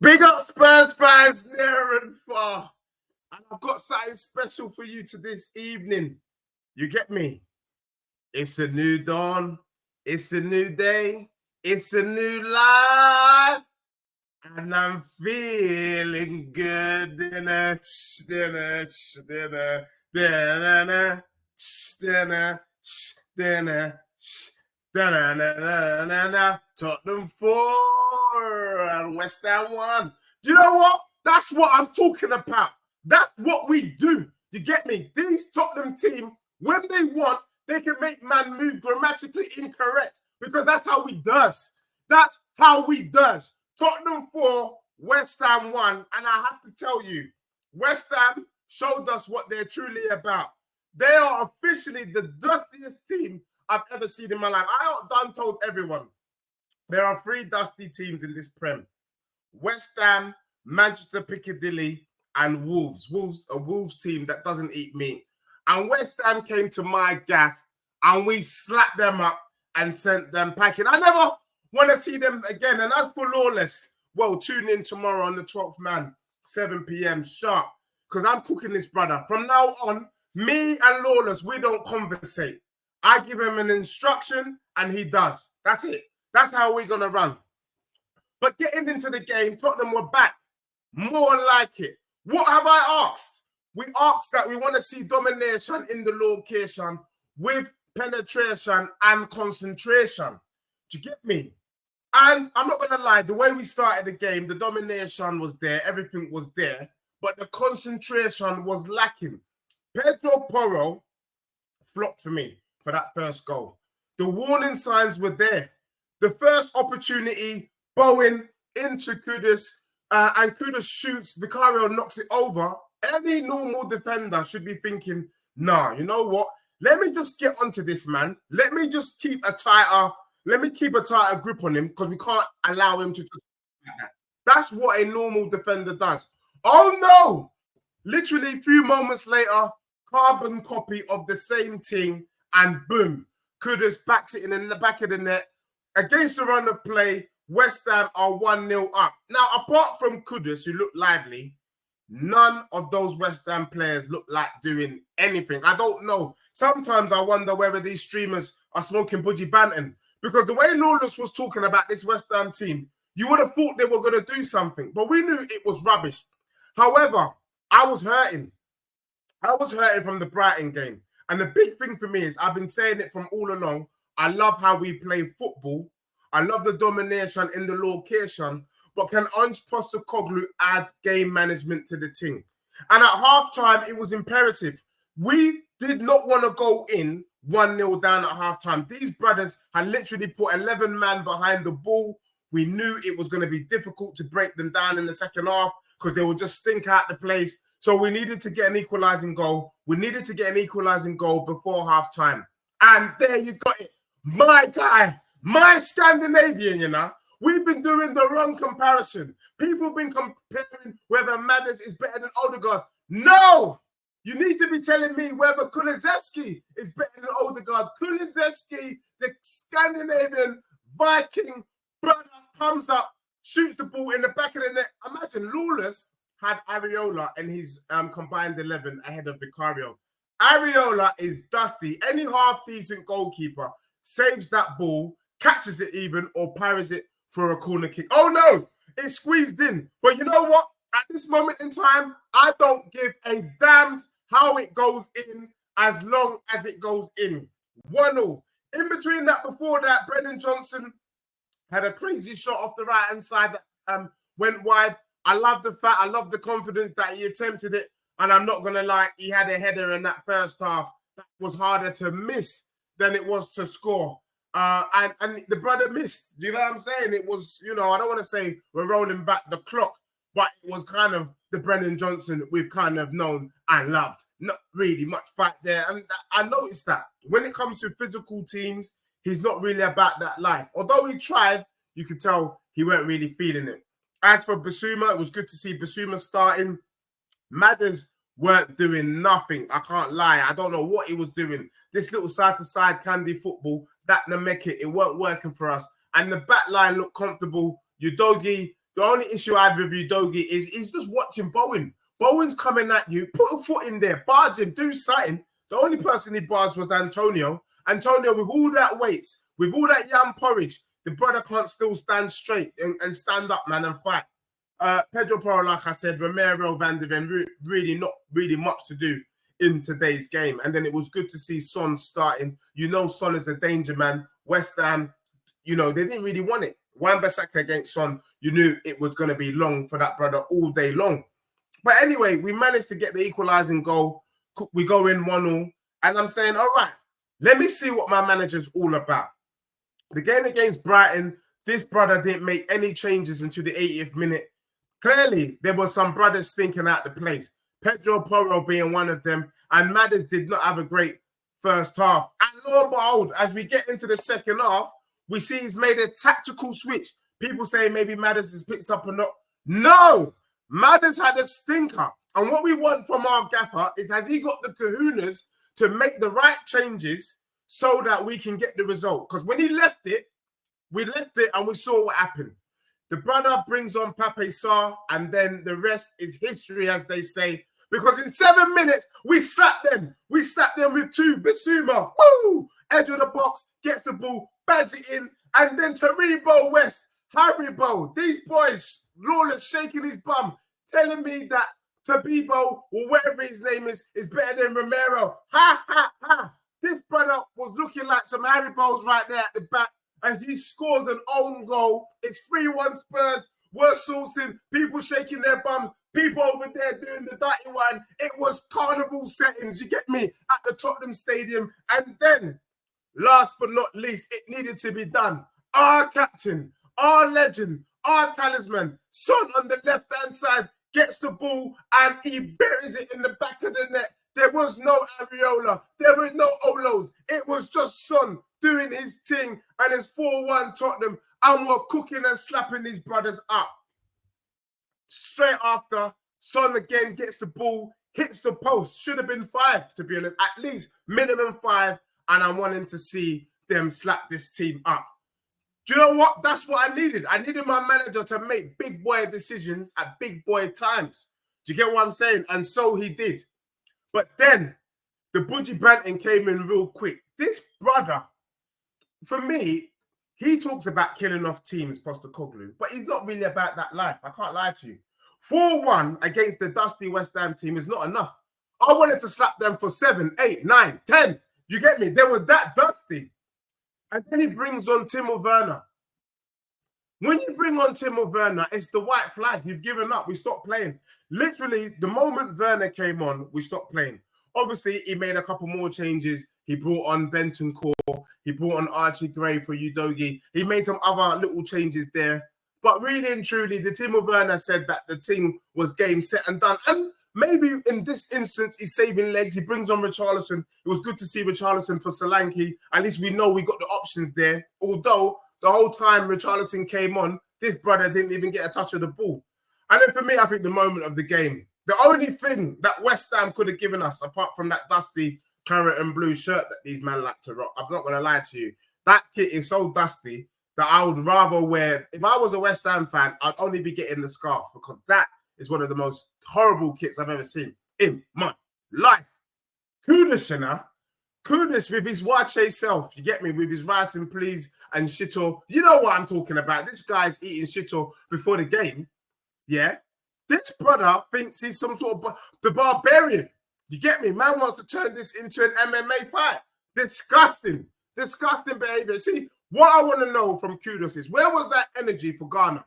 Big up Spurs fans near and far. And I've got something special for you to this evening. You get me? It's a new dawn. It's a new day. It's a new life. And I'm feeling good. Tottenham 4 and West Ham 1. Do you know what? That's what I'm talking about. That's what we do. You get me? These Tottenham team, when they want, they can make man move grammatically incorrect because that's how we does. That's how we does. Tottenham 4, West Ham 1. And I have to tell you, West Ham showed us what they're truly about. They are officially the dustiest team I've ever seen in my life. I done told everyone there are 3 dusty teams in this Prem. West Ham, Manchester Piccadilly, and Wolves. Wolves, a Wolves team that doesn't eat meat. And West Ham came to my gaff and we slapped them up and sent them packing. I never want to see them again. And as for Lawless, well, tune in tomorrow on the 12th man, 7 p.m. sharp, because I'm cooking this brother. From now on, me and Lawless, we don't conversate. I give him an instruction and he does. That's it. That's how we're going to run. But getting into the game, Tottenham were back. More like it. What have I asked? We asked that we want to see domination in the location with penetration and concentration. Do you get me? And I'm not going to lie, the way we started the game, the domination was there, everything was there, but the concentration was lacking. Pedro Porro flopped for me for that first goal. The warning signs were there. The first opportunity, Bowen into Kudus, and Kudus shoots, Vicario knocks it over. Any normal defender should be thinking, nah, you know what? Let me just get onto this, man. Let me just keep a tighter grip on him because we can't allow him to just like that. That's what a normal defender does. Oh no! Literally a few moments later, carbon copy of the same thing, and boom, Kudus backs it in the back of the net. Against the run of play, West Ham are 1-0 up. Now, apart from Kudus, who looked lively, none of those West Ham players look like doing anything. I don't know. Sometimes I wonder whether these streamers are smoking Budgie Banton. Because the way Lawless was talking about this West Ham team, you would have thought they were going to do something. But we knew it was rubbish. However, I was hurting. I was hurting from the Brighton game. And the big thing for me is, I've been saying it from all along, I love how we play football. I love the domination in the location. But can Ange Postecoglou add game management to the team? And at halftime, it was imperative. We did not want to go in 1-0 down at halftime. These brothers had literally put 11 men behind the ball. We knew it was going to be difficult to break them down in the second half because they would just stink out the place. So we needed to get an equalising goal. We needed to get an equalising goal before halftime. And there you got it. My guy, my Scandinavian, you know. We've been doing the wrong comparison. People have been comparing whether Madders is better than Odegaard. No! You need to be telling me whether Kulusevski is better than Odegaard. Kulusevski, the Scandinavian Viking brother, comes up, shoots the ball in the back of the net. Imagine Lawless had Areola in his combined 11 ahead of Vicario. Areola is dusty. Any half-decent goalkeeper saves that ball, catches it even, or parries it for a corner kick. Oh no, it's squeezed in. But you know what? At this moment in time, I don't give a damn how it goes in as long as it goes in. 1-0. In between that, before that, Brennan Johnson had a crazy shot off the right-hand side that went wide. I love the fact, I love the confidence that he attempted it. And I'm not going to lie, he had a header in that first half that was harder to miss than it was to score. And the brother missed. Do you know what I'm saying? It was, you know, I don't want to say we're rolling back the clock, but it was kind of the Brennan Johnson we've kind of known and loved. Not really much fight there. And I noticed that when it comes to physical teams, he's not really about that life. Although he tried, you could tell he weren't really feeling it. As for Basuma, it was good to see Basuma starting. Madders weren't doing nothing. I can't lie. I don't know what he was doing. This little side-to-side candy football, that Nameke, it weren't working for us. And the back line looked comfortable. Udogi The only issue I had with Udogie is he's just watching Bowen. Bowen's coming at you. Put a foot in there. Barge him. Do something. The only person he barged was Antonio. Antonio, with all that weight, with all that yam porridge, the brother can't still stand straight and stand up, man, and fight. Pedro Porro, like I said, Romero, Van de Ven, really not really much to do in today's game. And then it was good to see Son starting. You know Son is a danger man. West Ham, you know, they didn't really want it. Wan-Bissaka against Son, you knew it was going to be long for that brother all day long. But anyway, we managed to get the equalising goal. We go in 1-0. And I'm saying, all right, let me see what my manager's all about. The game against Brighton, this brother didn't make any changes until the 80th minute. Clearly, there were some brothers stinking out the place. Pedro Porro being one of them. And Madders did not have a great first half. And lo and behold, as we get into the second half, we see he's made a tactical switch. People say maybe Madders has picked up or not. No! Madders had a stinker. And what we want from our gaffer is, has he got the kahunas to make the right changes so that we can get the result? Because when he left it, we left it and we saw what happened. The brother brings on Pape Sarr, and then the rest is history, as they say. Because in 7 minutes, we slapped them. We slapped them with 2. Bissouma, woo! Edge of the box, gets the ball, bags it in, and then Taribo West, Haribo, these boys, Lawless shaking his bum, telling me that Tabibo, or whatever his name is better than Romero. Ha, ha, ha. This brother was looking like some Haribos right there at the back as he scores an own goal. It's 3-1 Spurs. We're salting, people shaking their bums, people over there doing the dirty one. It was carnival settings, you get me, at the Tottenham Stadium. And then, last but not least, it needed to be done. Our captain, our legend, our talisman, Son on the left-hand side, gets the ball and he buries it in the back of the net. There was no Areola. There were no Olos. It was just Son doing his thing, and it's 4-1 Tottenham, and we're cooking and slapping these brothers up. Straight after, Son again gets the ball, hits the post. Should have been 5, to be honest. At least minimum 5, and I'm wanting to see them slap this team up. Do you know what? That's what I needed. I needed my manager to make big boy decisions at big boy times. Do you get what I'm saying? And so he did. But then the Budgie Banton came in real quick. This brother, for me, he talks about killing off teams, Postecoglou, but he's not really about that life. I can't lie to you. 4-1 against the dusty West Ham team is not enough. I wanted to slap them for 7, 8, 9, 10. You get me? They were that dusty. And then he brings on Timo Werner. When you bring on Timo Werner, it's the white flag. You've given up. We stopped playing. Literally, the moment Werner came on, we stopped playing. Obviously, he made a couple more changes. He brought on Bentancur. He brought on Archie Gray for Udogie. He made some other little changes there. But really and truly, the Timo Werner said that the team was game, set and done. And maybe in this instance, he's saving legs. He brings on Richarlison. It was good to see Richarlison for Solanke. At least we know we got the options there. Although the whole time Richarlison came on, this brother didn't even get a touch of the ball. And then for me, I think the moment of the game, the only thing that West Ham could have given us, apart from that dusty claret and blue shirt that these men like to rock, I'm not going to lie to you, that kit is so dusty that I would rather wear, if I was a West Ham fan, I'd only be getting the scarf, because that is one of the most horrible kits I've ever seen in my life. Kudus, you know? Kudus with his Wache self, you get me, with his rice and please and shito. You know what I'm talking about. This guy's eating shito before the game. Yeah? This brother thinks he's some sort of the barbarian. You get me? Man wants to turn this into an MMA fight. Disgusting. Disgusting behavior. See, what I want to know from Kudus is, where was that energy for Ghana?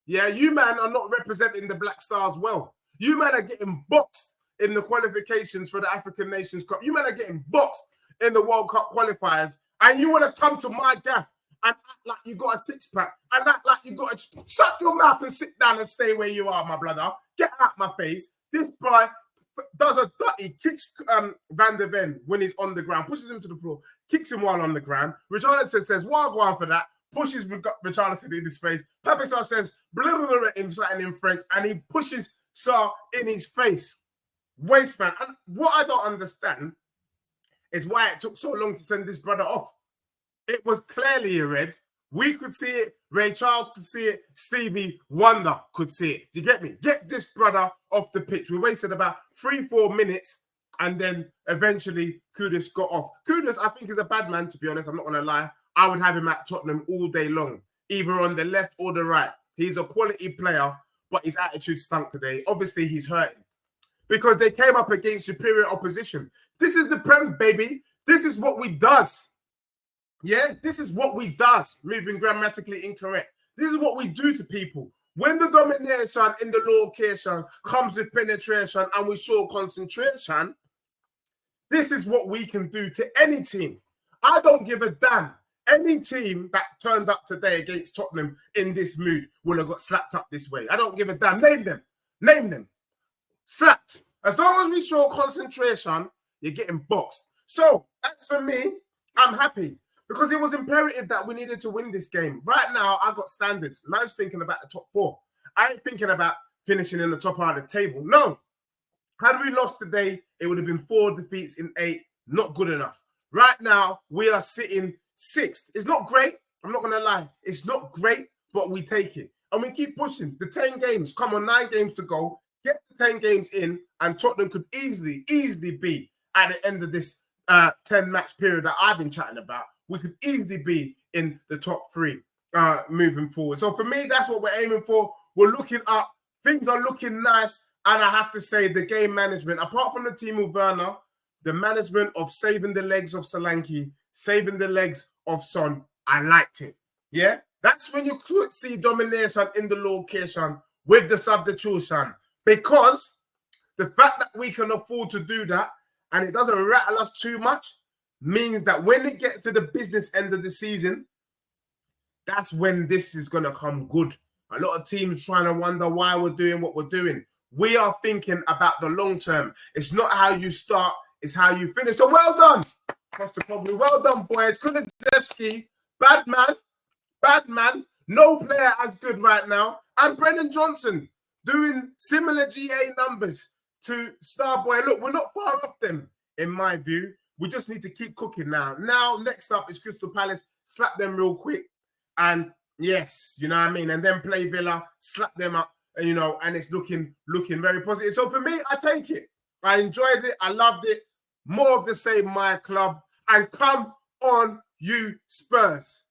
Yeah, you man are not representing the Black Stars well. You man are getting boxed in the qualifications for the African Nations Cup. You man are getting boxed in the World Cup qualifiers. And you want to come to my gaff and act like you got a six-pack, and act like you got a... Shut your mouth and sit down and stay where you are, my brother. Get out my face. This boy does a dirty, kicks Van de Ven when he's on the ground, pushes him to the floor, kicks him while on the ground. Richarlison says, well, I'll go on for that, pushes Richarlison in his face. Pape Sarr says, blah, blah, blah, in something in French, and he pushes Sarr in his face. Waste man. And what I don't understand is why it took so long to send this brother off. It was clearly a red. We could see it. Ray Charles could see it. Stevie Wonder could see it. Do you get me? Get this brother off the pitch. We wasted about 3-4 minutes, and then eventually Kudus got off. Kudus, I think, is a bad man, to be honest. I'm not going to lie. I would have him at Tottenham all day long, either on the left or the right. He's a quality player, but his attitude stunk today. Obviously, he's hurting because they came up against superior opposition. This is the Prem, baby. This is what we does. Yeah, this is what we does. Moving grammatically incorrect. This is what we do to people. When the domination in the location comes with penetration and we show concentration, this is what we can do to any team. I don't give a damn. Any team that turned up today against Tottenham in this mood would have got slapped up this way. I don't give a damn. Name them. Name them. Slapped. As long as we show concentration, you're getting boxed. So, as for me, I'm happy because it was imperative that we needed to win this game. Right now, I got standards. Man's thinking about the top 4. I ain't thinking about finishing in the top part of the table. No. Had we lost today, it would have been 4 defeats in 8. Not good enough. Right now, we are sitting 6th. It's not great. I'm not going to lie. It's not great, but we take it. And we keep pushing. The 10 games. Come on, 9 games to go. Get the 10 games in, and Tottenham could easily be at the end of this 10-match period that I've been chatting about. We could easily be in the top 3 moving forward. So for me, that's what we're aiming for. We're looking up. Things are looking nice. And I have to say, the game management, apart from the team of Werner, the management of saving the legs of Solanke, saving the legs of Son, I liked it. Yeah? That's when you could see domination in the location with the substitution. Because the fact that we can afford to do that and it doesn't rattle us too much means that when it gets to the business end of the season, that's when this is going to come good. A lot of teams trying to wonder why we're doing what we're doing. We are thinking about the long term. It's not how you start, it's how you finish. So well done, Postecoglou. Well done, boys. Kulusevski, bad man. No player as good right now. And Brendan Johnson doing similar GA numbers to Starboy. Look, we're not far off them, in my view. We just need to keep cooking now. Now, next up is Crystal Palace. Slap them real quick. And yes, you know what I mean? And then play Villa, slap them up. And, you know, and it's looking very positive. So for me, I take it. I enjoyed it. I loved it. More of the same, my club. And come on, you Spurs.